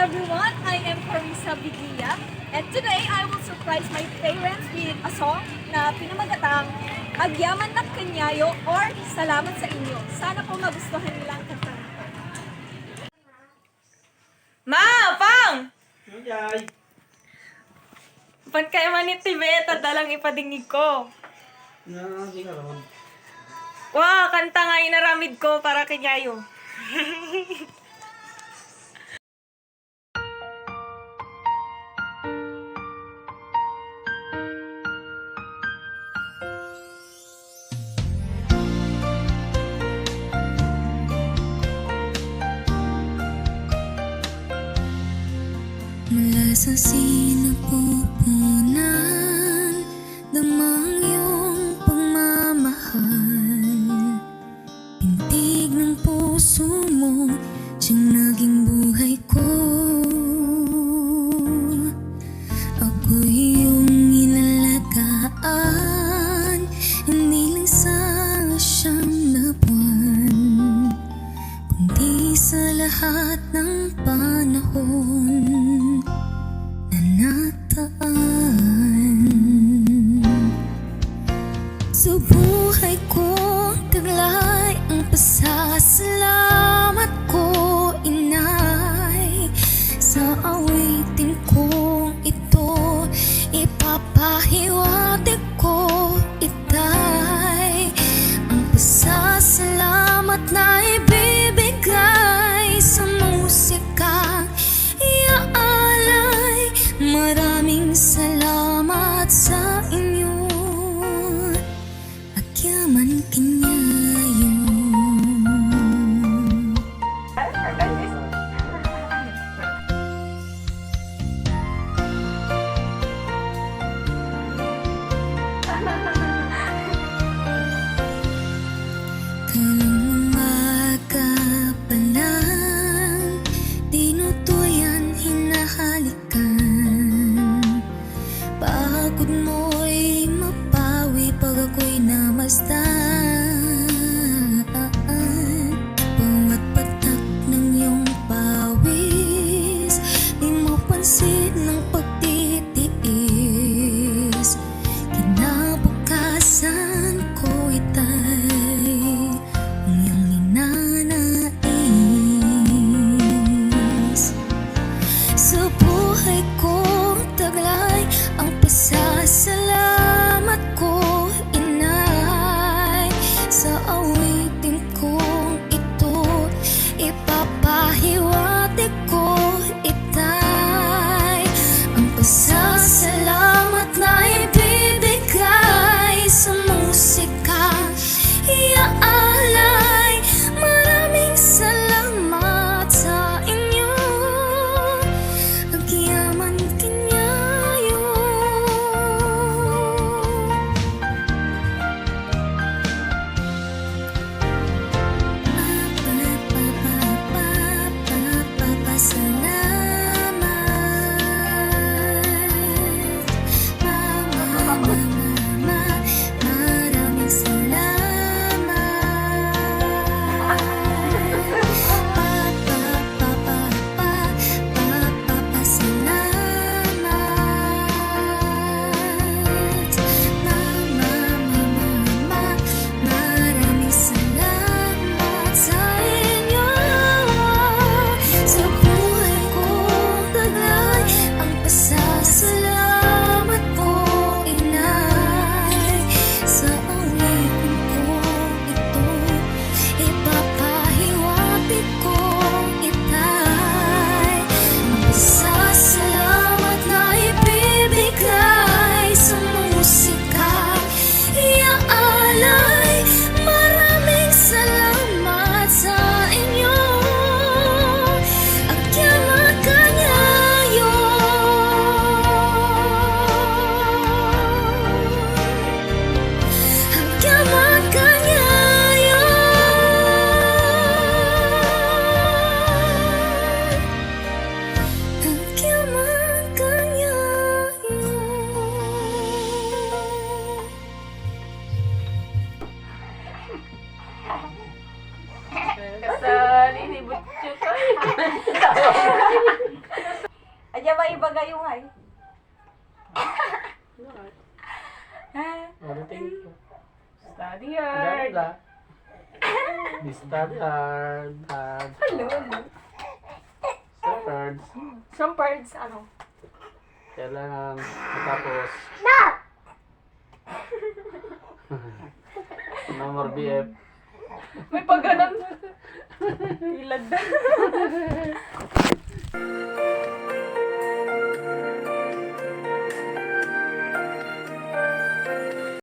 everyone, I am Carissa Biglia, and today I will surprise my parents with a song na pinamagatang Agyaman na Kanyayo or Salamat sa Inyo. Sana po magustuhan nilang kanta ito. Ma! Pang! Yay! Pan kayo man ni Tibeta dalang ipadingig ko. Hindi ka ron. Wow, kanta nga inaramid ko para kanyayo. Mula sa sinapupunan, damang iyong pagmamahal. Pintig ng puso mo, siyang naging buhay ko. Ako'y iyong inalagaan, hindi lang sa siyam na buwan, kundi sa lahat ng panahon na nataan. Sa buhay ko taglay ang pasasalamat ko, Inay. Sa awitin kong ito ipapahiwatig ko, Itay. Ang pasasalamat na ibibigay sa musika iaalay. Maraming salamat sa inyo, Agyaman Kanyayo. Kalang umaga pa lang, tinutuyan, hinahalikan. Pagod mo'y mapawi pag ako'y namasdan. Bawat patak ng iyong pawis, di mo pansin ng pagtitiis. Kinabukasan ko, Itay, ang iyong ninanais. Sa buhay ko taglay ang pasasalamat ko, Inay. Sa awitin kong ito ipapahiwatig ko, Itay. Ang pasasalamat na ibibigay sa musika iaalay. Maraming salamat sa inyo, Agyaman Kanyayo. Adya ba ibaga yung ay? Ano tingin ko? Study hard. Ganda. Study hard. Hello. Standards. Some parts, ano? Kailangan matapos. No more BF. May pagganan. Ilad na.